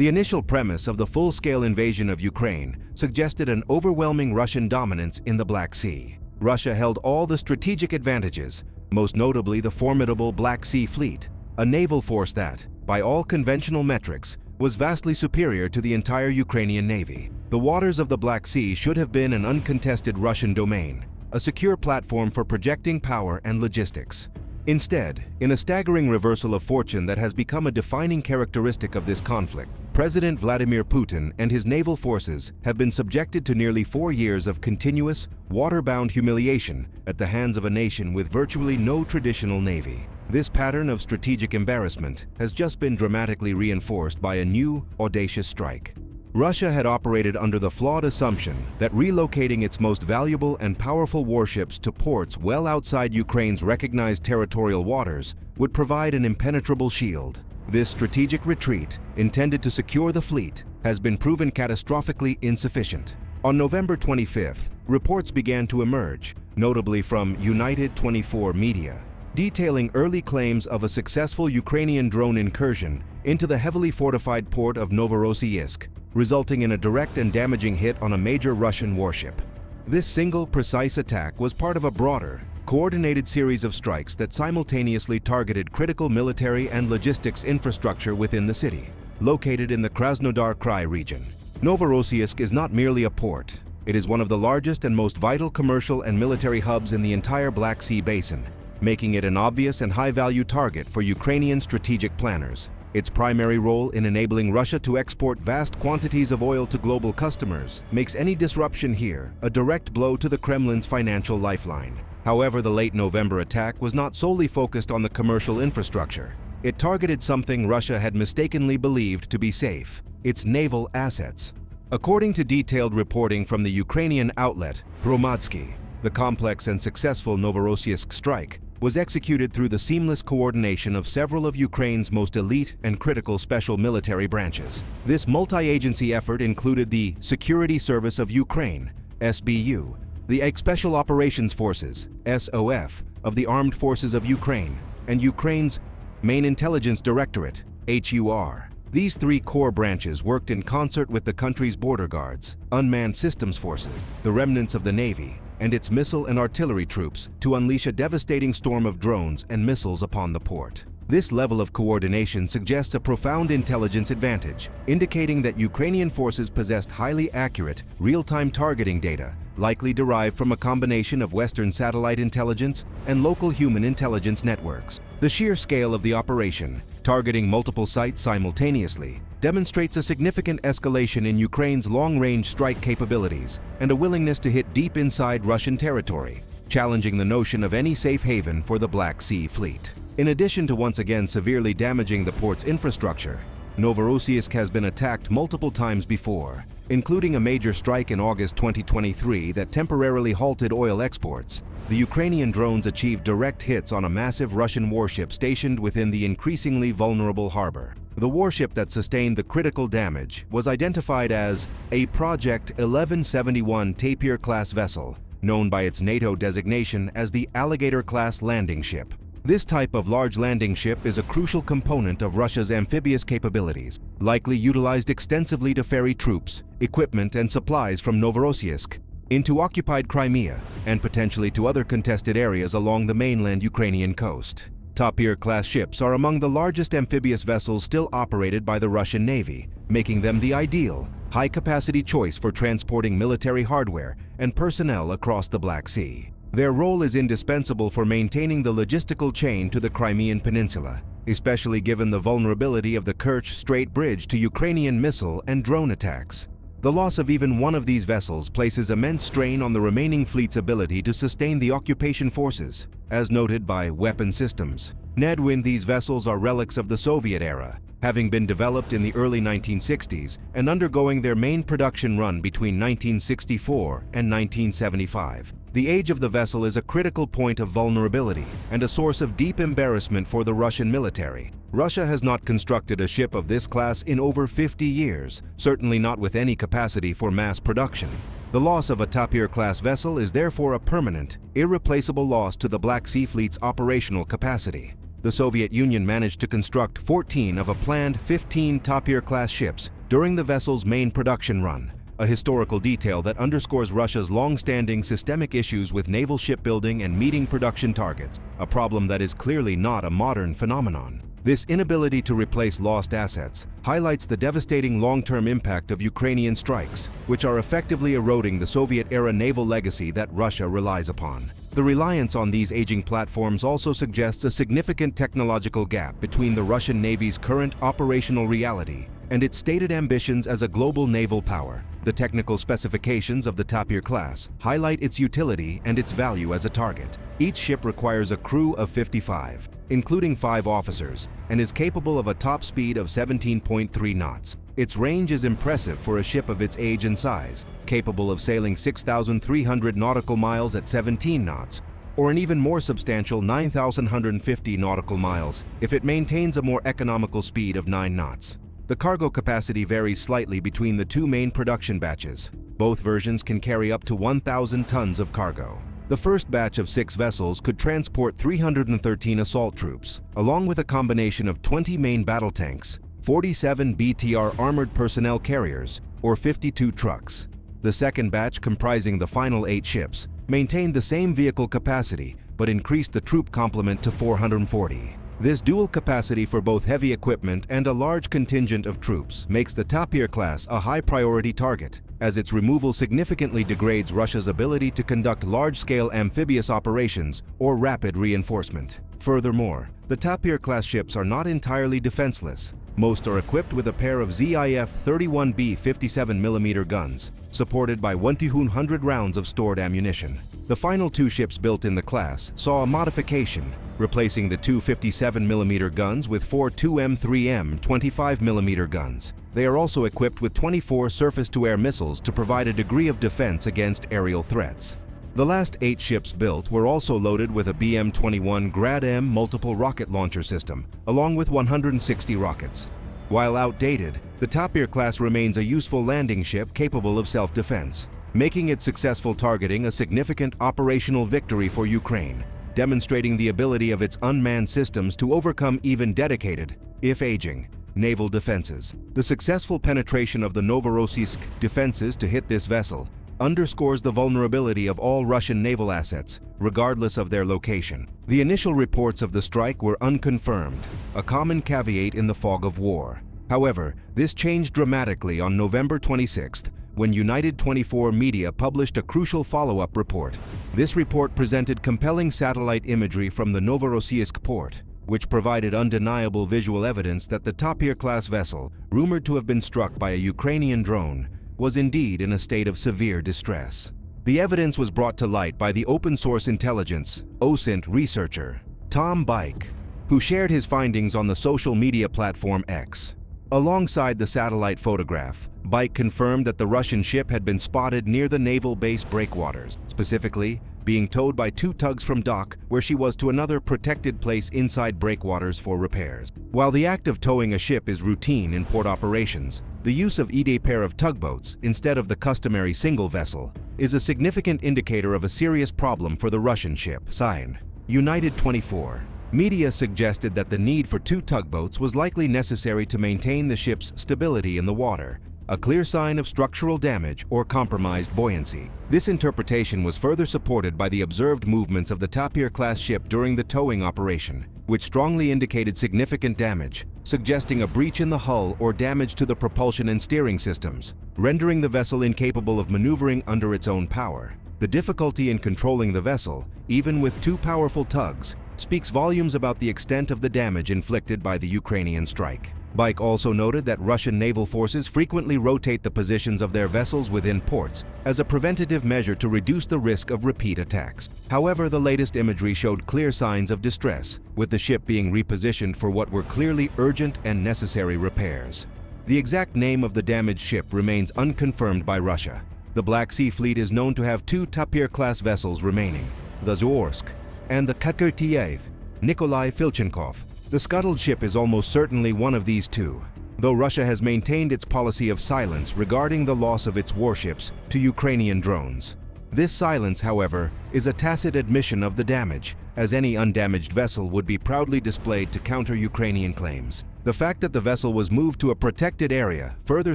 The initial premise of the full-scale invasion of Ukraine suggested an overwhelming Russian dominance in the Black Sea. Russia held all the strategic advantages, most notably the formidable Black Sea Fleet, a naval force that, by all conventional metrics, was vastly superior to the entire Ukrainian navy. The waters of the Black Sea should have been an uncontested Russian domain, a secure platform for projecting power and logistics. Instead, in a staggering reversal of fortune that has become a defining characteristic of this conflict, President Vladimir Putin and his naval forces have been subjected to nearly 4 years of continuous, water-bound humiliation at the hands of a nation with virtually no traditional navy. This pattern of strategic embarrassment has just been dramatically reinforced by a new, audacious strike. Russia had operated under the flawed assumption that relocating its most valuable and powerful warships to ports well outside Ukraine's recognized territorial waters would provide an impenetrable shield. This strategic retreat, intended to secure the fleet, has been proven catastrophically insufficient. On November 25th, reports began to emerge, notably from United 24 Media, detailing early claims of a successful Ukrainian drone incursion into the heavily fortified port of Novorossiysk, resulting in a direct and damaging hit on a major Russian warship. This single, precise attack was part of a broader, coordinated series of strikes that simultaneously targeted critical military and logistics infrastructure within the city, located in the Krasnodar Krai region. Novorossiysk is not merely a port. It is one of the largest and most vital commercial and military hubs in the entire Black Sea basin, making it an obvious and high-value target for Ukrainian strategic planners. Its primary role in enabling Russia to export vast quantities of oil to global customers makes any disruption here a direct blow to the Kremlin's financial lifeline. However, the late November attack was not solely focused on the commercial infrastructure. It targeted something Russia had mistakenly believed to be safe: its naval assets. According to detailed reporting from the Ukrainian outlet Hromadski, the complex and successful Novorossiysk strike was executed through the seamless coordination of several of Ukraine's most elite and critical special military branches. This multi-agency effort included the Security Service of Ukraine, SBU, the Special Operations Forces, SOF, of the Armed Forces of Ukraine, and Ukraine's Main Intelligence Directorate, HUR. These three core branches worked in concert with the country's border guards, unmanned systems forces, the remnants of the Navy, and its missile and artillery troops to unleash a devastating storm of drones and missiles upon the port. This level of coordination suggests a profound intelligence advantage, indicating that Ukrainian forces possessed highly accurate, real-time targeting data, likely derived from a combination of Western satellite intelligence and local human intelligence networks. The sheer scale of the operation, targeting multiple sites simultaneously, demonstrates a significant escalation in Ukraine's long-range strike capabilities and a willingness to hit deep inside Russian territory, challenging the notion of any safe haven for the Black Sea Fleet. In addition to once again severely damaging the port's infrastructure, Novorossiysk has been attacked multiple times before, including a major strike in August 2023 that temporarily halted oil exports. The Ukrainian drones achieved direct hits on a massive Russian warship stationed within the increasingly vulnerable harbor. The warship that sustained the critical damage was identified as a Project 1171 Tapir-class vessel, known by its NATO designation as the Alligator-class landing ship. This type of large landing ship is a crucial component of Russia's amphibious capabilities, likely utilized extensively to ferry troops, equipment, and supplies from Novorossiysk into occupied Crimea and potentially to other contested areas along the mainland Ukrainian coast. Tapir-class ships are among the largest amphibious vessels still operated by the Russian Navy, making them the ideal, high-capacity choice for transporting military hardware and personnel across the Black Sea. Their role is indispensable for maintaining the logistical chain to the Crimean Peninsula, especially given the vulnerability of the Kerch Strait Bridge to Ukrainian missile and drone attacks. The loss of even one of these vessels places immense strain on the remaining fleet's ability to sustain the occupation forces, as noted by Weapon Systems. These vessels are relics of the Soviet era, having been developed in the early 1960s and undergoing their main production run between 1964 and 1975. The age of the vessel is a critical point of vulnerability and a source of deep embarrassment for the Russian military. Russia has not constructed a ship of this class in over 50 years, certainly not with any capacity for mass production. The loss of a Tapir-class vessel is therefore a permanent, irreplaceable loss to the Black Sea Fleet's operational capacity. The Soviet Union managed to construct 14 of a planned 15 Tapir-class ships during the vessel's main production run, a historical detail that underscores Russia's long-standing systemic issues with naval shipbuilding and meeting production targets, a problem that is clearly not a modern phenomenon. This inability to replace lost assets highlights the devastating long-term impact of Ukrainian strikes, which are effectively eroding the Soviet-era naval legacy that Russia relies upon. The reliance on these aging platforms also suggests a significant technological gap between the Russian Navy's current operational reality and its stated ambitions as a global naval power. The technical specifications of the Tapir-class highlight its utility and its value as a target. Each ship requires a crew of 55, including 5 officers, and is capable of a top speed of 17.3 knots. Its range is impressive for a ship of its age and size, capable of sailing 6,300 nautical miles at 17 knots, or an even more substantial 9,150 nautical miles if it maintains a more economical speed of 9 knots. The cargo capacity varies slightly between the 2 main production batches. Both versions can carry up to 1,000 tons of cargo. The first batch of 6 vessels could transport 313 assault troops, along with a combination of 20 main battle tanks, 47 BTR armored personnel carriers, or 52 trucks. The second batch, comprising the final 8 ships, maintained the same vehicle capacity but increased the troop complement to 440. This dual capacity for both heavy equipment and a large contingent of troops makes the Tapir-class a high-priority target, as its removal significantly degrades Russia's ability to conduct large-scale amphibious operations or rapid reinforcement. Furthermore, the Tapir-class ships are not entirely defenseless. Most are equipped with a pair of ZIF 31B 57mm guns, supported by 100 rounds of stored ammunition. The final 2 ships built in the class saw a modification, replacing the 2 57mm guns with 4 2M3M 25mm guns. They are also equipped with 24 surface-to-air missiles to provide a degree of defense against aerial threats. The last 8 ships built were also loaded with a BM-21 Grad-M multiple rocket launcher system, along with 160 rockets. While outdated, the Tapir-class remains a useful landing ship capable of self-defense, making its successful targeting a significant operational victory for Ukraine, demonstrating the ability of its unmanned systems to overcome even dedicated, if aging, naval defenses. The successful penetration of the Novorossiysk defenses to hit this vessel underscores the vulnerability of all Russian naval assets, regardless of their location. The initial reports of the strike were unconfirmed, a common caveat in the fog of war. However, this changed dramatically on November 26th, when United 24 Media published a crucial follow-up report. This report presented compelling satellite imagery from the Novorossiysk port, which provided undeniable visual evidence that the Tapir-class vessel, rumored to have been struck by a Ukrainian drone, was indeed in a state of severe distress. The evidence was brought to light by the open-source intelligence OSINT researcher, Tom Bike, who shared his findings on the social media platform X. Alongside the satellite photograph, Bike confirmed that the Russian ship had been spotted near the naval base breakwaters, specifically being towed by 2 tugs from dock where she was to another protected place inside breakwaters for repairs. While the act of towing a ship is routine in port operations, the use of a pair of tugboats instead of the customary single vessel is a significant indicator of a serious problem for the Russian ship. Sign, United 24. Media suggested that the need for 2 tugboats was likely necessary to maintain the ship's stability in the water, a clear sign of structural damage or compromised buoyancy. This interpretation was further supported by the observed movements of the Tapir-class ship during the towing operation, which strongly indicated significant damage, suggesting a breach in the hull or damage to the propulsion and steering systems, rendering the vessel incapable of maneuvering under its own power. The difficulty in controlling the vessel, even with 2 powerful tugs, speaks volumes about the extent of the damage inflicted by the Ukrainian strike. Bike also noted that Russian naval forces frequently rotate the positions of their vessels within ports as a preventative measure to reduce the risk of repeat attacks. However, the latest imagery showed clear signs of distress, with the ship being repositioned for what were clearly urgent and necessary repairs. The exact name of the damaged ship remains unconfirmed by Russia. The Black Sea Fleet is known to have 2 Tapir-class vessels remaining, the Zorsk and the Kakirtiev, Nikolai Filchenkov. The scuttled ship is almost certainly one of these 2, though Russia has maintained its policy of silence regarding the loss of its warships to Ukrainian drones. This silence, however, is a tacit admission of the damage, as any undamaged vessel would be proudly displayed to counter Ukrainian claims. The fact that the vessel was moved to a protected area further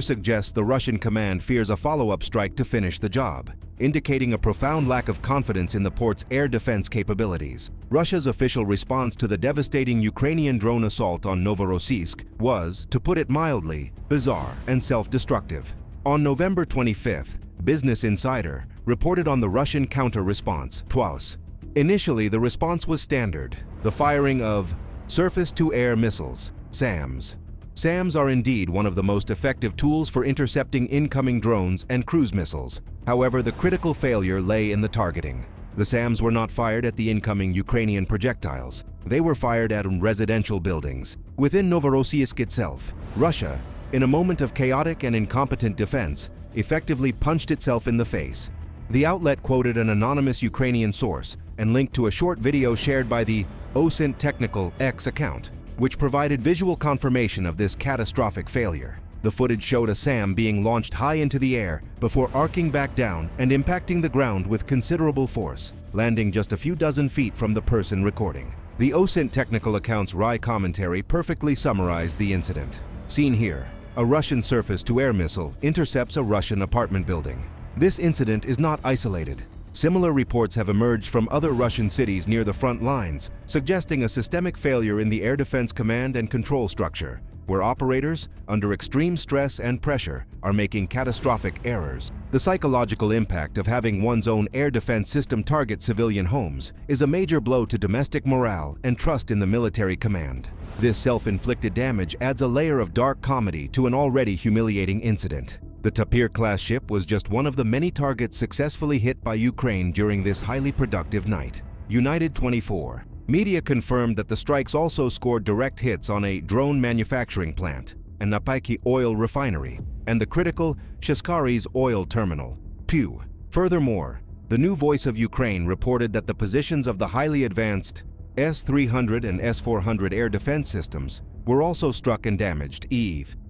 suggests the Russian command fears a follow-up strike to finish the job, indicating a profound lack of confidence in the port's air defense capabilities. Russia's official response to the devastating Ukrainian drone assault on Novorossiysk was, to put it mildly, bizarre and self-destructive. On November 25th, Business Insider reported on the Russian counter-response, TWAS. Initially, the response was standard, the firing of surface-to-air missiles, SAMs. SAMs are indeed one of the most effective tools for intercepting incoming drones and cruise missiles. However, the critical failure lay in the targeting. The SAMs were not fired at the incoming Ukrainian projectiles. They were fired at residential buildings. Within Novorossiysk itself, Russia, in a moment of chaotic and incompetent defense, effectively punched itself in the face. The outlet quoted an anonymous Ukrainian source and linked to a short video shared by the OSINT Technical X account, which provided visual confirmation of this catastrophic failure. The footage showed a SAM being launched high into the air before arcing back down and impacting the ground with considerable force, landing just a few dozen feet from the person recording. The OSINT Technical account's wry commentary perfectly summarized the incident. Seen here, a Russian surface-to-air missile intercepts a Russian apartment building. This incident is not isolated. Similar reports have emerged from other Russian cities near the front lines, suggesting a systemic failure in the air defense command and control structure, where operators, under extreme stress and pressure, are making catastrophic errors. The psychological impact of having one's own air defense system target civilian homes is a major blow to domestic morale and trust in the military command. This self-inflicted damage adds a layer of dark comedy to an already humiliating incident. The Tapir-class ship was just one of the many targets successfully hit by Ukraine during this highly productive night. United 24. Media confirmed that the strikes also scored direct hits on a drone manufacturing plant, a Napaiki oil refinery, and the critical Sheskari's oil terminal. 2. Furthermore, the New Voice of Ukraine reported that the positions of the highly advanced S-300 and S-400 air defense systems were also struck and damaged.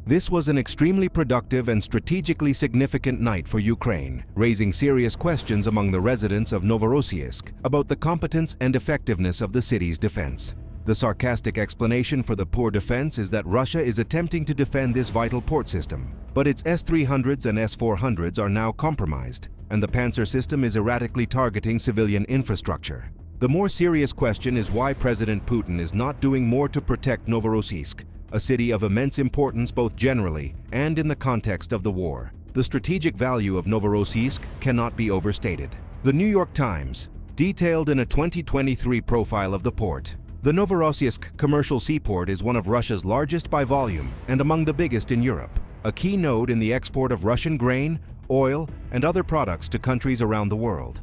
This was an extremely productive and strategically significant night for Ukraine, raising serious questions among the residents of Novorossiysk about the competence and effectiveness of the city's defense. The sarcastic explanation for the poor defense is that Russia is attempting to defend this vital port system, but its S-300s and S-400s are now compromised, and the Panzer system is erratically targeting civilian infrastructure. The more serious question is why President Putin is not doing more to protect Novorossiysk, a city of immense importance both generally and in the context of the war. The strategic value of Novorossiysk cannot be overstated. The New York Times detailed in a 2023 profile of the port. The Novorossiysk commercial seaport is one of Russia's largest by volume and among the biggest in Europe, a key node in the export of Russian grain, oil, and other products to countries around the world.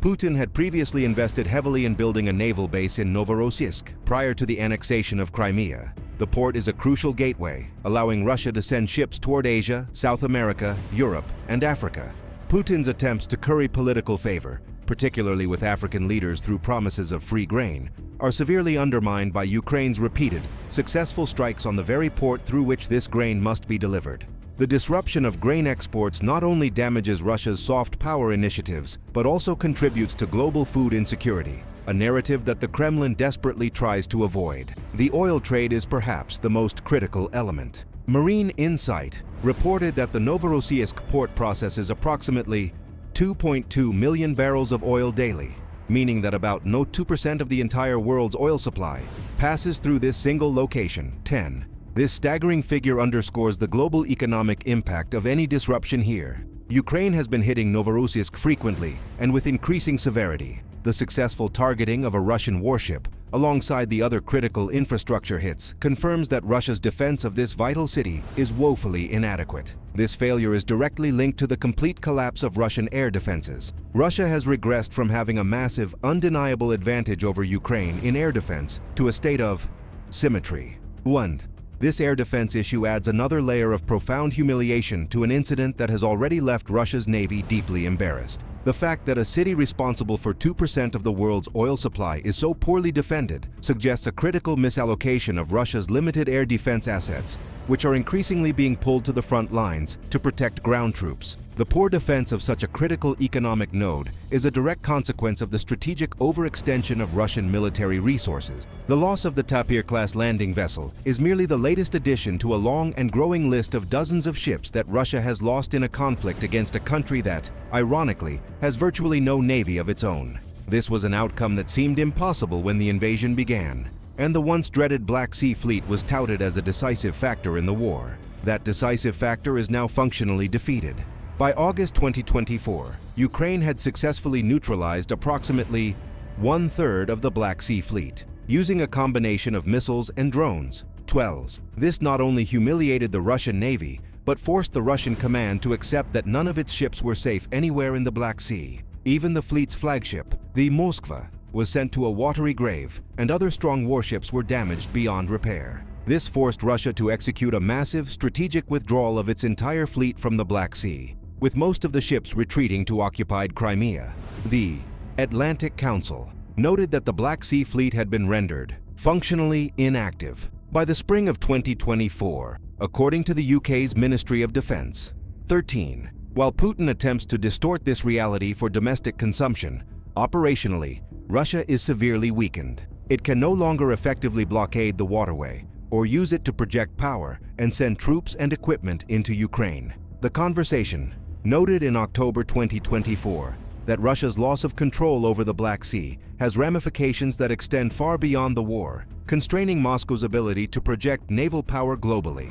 Putin had previously invested heavily in building a naval base in Novorossiysk prior to the annexation of Crimea. The port is a crucial gateway, allowing Russia to send ships toward Asia, South America, Europe, and Africa. Putin's attempts to curry political favor, particularly with African leaders through promises of free grain, are severely undermined by Ukraine's repeated, successful strikes on the very port through which this grain must be delivered. The disruption of grain exports not only damages Russia's soft power initiatives, but also contributes to global food insecurity, a narrative that the Kremlin desperately tries to avoid. The oil trade is perhaps the most critical element. Marine Insight reported that the Novorossiysk port processes approximately 2.2 million barrels of oil daily, meaning that about 2% of the entire world's oil supply passes through this single location. 10. This staggering figure underscores the global economic impact of any disruption here. Ukraine has been hitting Novorossiysk frequently and with increasing severity. The successful targeting of a Russian warship, alongside the other critical infrastructure hits, confirms that Russia's defense of this vital city is woefully inadequate. This failure is directly linked to the complete collapse of Russian air defenses. Russia has regressed from having a massive, undeniable advantage over Ukraine in air defense to a state of symmetry. 1. This air defense issue adds another layer of profound humiliation to an incident that has already left Russia's navy deeply embarrassed. The fact that a city responsible for 2% of the world's oil supply is so poorly defended suggests a critical misallocation of Russia's limited air defense assets, which are increasingly being pulled to the front lines to protect ground troops. The poor defense of such a critical economic node is a direct consequence of the strategic overextension of Russian military resources. The loss of the Tapir-class landing vessel is merely the latest addition to a long and growing list of dozens of ships that Russia has lost in a conflict against a country that, ironically, has virtually no navy of its own. This was an outcome that seemed impossible when the invasion began, and the once dreaded Black Sea Fleet was touted as a decisive factor in the war. That decisive factor is now functionally defeated. By August 2024, Ukraine had successfully neutralized approximately 1/3 of the Black Sea Fleet, using a combination of missiles and drones, 12s. This not only humiliated the Russian Navy, but forced the Russian command to accept that none of its ships were safe anywhere in the Black Sea. Even the fleet's flagship, the Moskva, was sent to a watery grave, and other strong warships were damaged beyond repair. This forced Russia to execute a massive strategic withdrawal of its entire fleet from the Black Sea, with most of the ships retreating to occupied Crimea. The Atlantic Council noted that the Black Sea Fleet had been rendered functionally inactive by the spring of 2024, according to the UK's Ministry of Defence. 13. While Putin attempts to distort this reality for domestic consumption, operationally, Russia is severely weakened. It can no longer effectively blockade the waterway or use it to project power and send troops and equipment into Ukraine. The Conversation noted in October 2024 that Russia's loss of control over the Black Sea has ramifications that extend far beyond the war, constraining Moscow's ability to project naval power globally.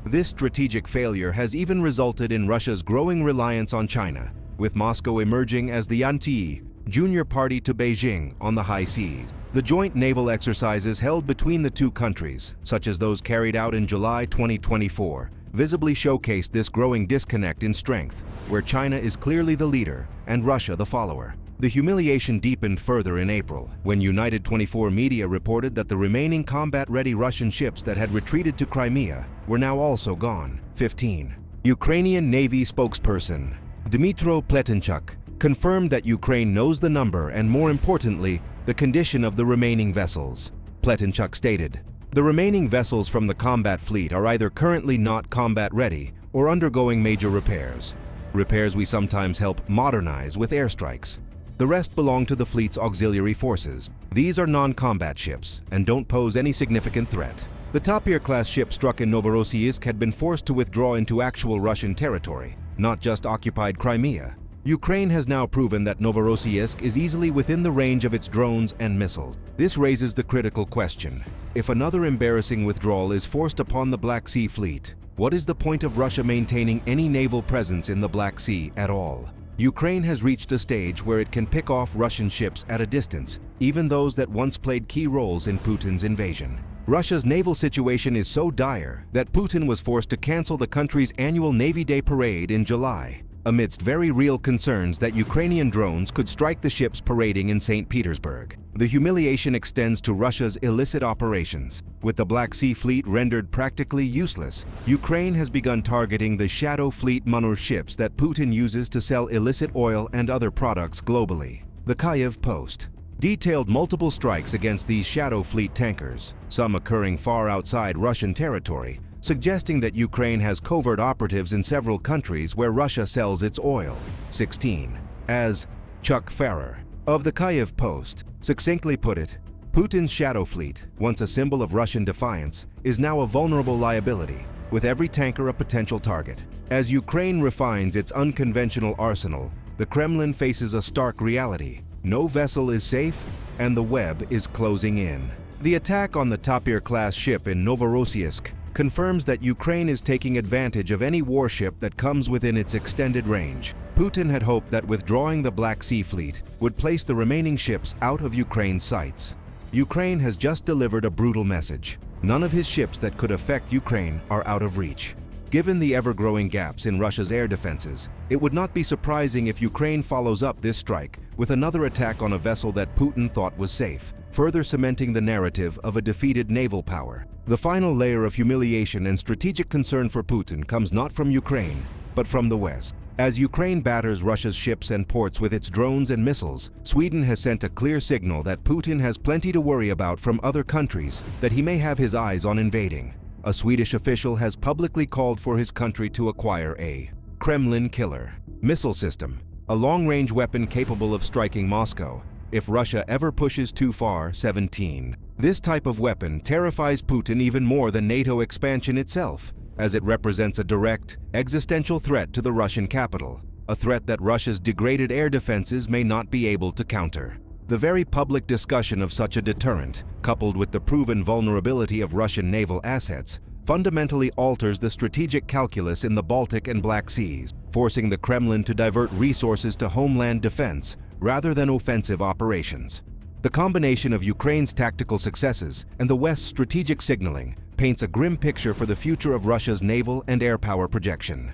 This strategic failure has even resulted in Russia's growing reliance on China, with Moscow emerging as the anti-junior party to Beijing on the high seas. The joint naval exercises held between the two countries, such as those carried out in July 2024, visibly showcased this growing disconnect in strength, where China is clearly the leader and Russia the follower. The humiliation deepened further in April, when United 24 media reported that the remaining combat-ready Russian ships that had retreated to Crimea were now also gone. 15. Ukrainian Navy spokesperson Dmytro Pletenchuk confirmed that Ukraine knows the number and, more importantly, the condition of the remaining vessels. Pletenchuk stated, "The remaining vessels from the combat fleet are either currently not combat-ready or undergoing major repairs. Repairs we sometimes help modernize with airstrikes. The rest belong to the fleet's auxiliary forces. These are non-combat ships and don't pose any significant threat." The Tapir-class ship struck in Novorossiysk had been forced to withdraw into actual Russian territory, not just occupied Crimea. Ukraine has now proven that Novorossiysk is easily within the range of its drones and missiles. This raises the critical question: if another embarrassing withdrawal is forced upon the Black Sea Fleet, what is the point of Russia maintaining any naval presence in the Black Sea at all? Ukraine has reached a stage where it can pick off Russian ships at a distance, even those that once played key roles in Putin's invasion. Russia's naval situation is so dire that Putin was forced to cancel the country's annual Navy Day parade in July, amidst very real concerns that Ukrainian drones could strike the ships parading in St. Petersburg. The humiliation extends to Russia's illicit operations. With the Black Sea Fleet rendered practically useless, Ukraine has begun targeting the Shadow Fleet Manur ships that Putin uses to sell illicit oil and other products globally. The Kyiv Post detailed multiple strikes against these Shadow Fleet tankers, some occurring far outside Russian territory, suggesting that Ukraine has covert operatives in several countries where Russia sells its oil. 16. As Chuck Farrer of the Kyiv Post succinctly put it, Putin's Shadow Fleet, once a symbol of Russian defiance, is now a vulnerable liability, with every tanker a potential target. As Ukraine refines its unconventional arsenal, the Kremlin faces a stark reality: no vessel is safe, and the web is closing in. The attack on the Tapir-class ship in Novorossiysk confirms that Ukraine is taking advantage of any warship that comes within its extended range. Putin had hoped that withdrawing the Black Sea Fleet would place the remaining ships out of Ukraine's sights. Ukraine has just delivered a brutal message. None of his ships that could affect Ukraine are out of reach. Given the ever-growing gaps in Russia's air defenses, it would not be surprising if Ukraine follows up this strike with another attack on a vessel that Putin thought was safe, further cementing the narrative of a defeated naval power. The final layer of humiliation and strategic concern for Putin comes not from Ukraine, but from the West. As Ukraine batters Russia's ships and ports with its drones and missiles, Sweden has sent a clear signal that Putin has plenty to worry about from other countries that he may have his eyes on invading. A Swedish official has publicly called for his country to acquire a Kremlin killer. Missile system, a long-range weapon capable of striking Moscow if Russia ever pushes too far. 17. This type of weapon terrifies Putin even more than NATO expansion itself, as it represents a direct, existential threat to the Russian capital, a threat that Russia's degraded air defenses may not be able to counter. The very public discussion of such a deterrent, coupled with the proven vulnerability of Russian naval assets, fundamentally alters the strategic calculus in the Baltic and Black Seas, forcing the Kremlin to divert resources to homeland defense rather than offensive operations. The combination of Ukraine's tactical successes and the West's strategic signaling paints a grim picture for the future of Russia's naval and air power projection.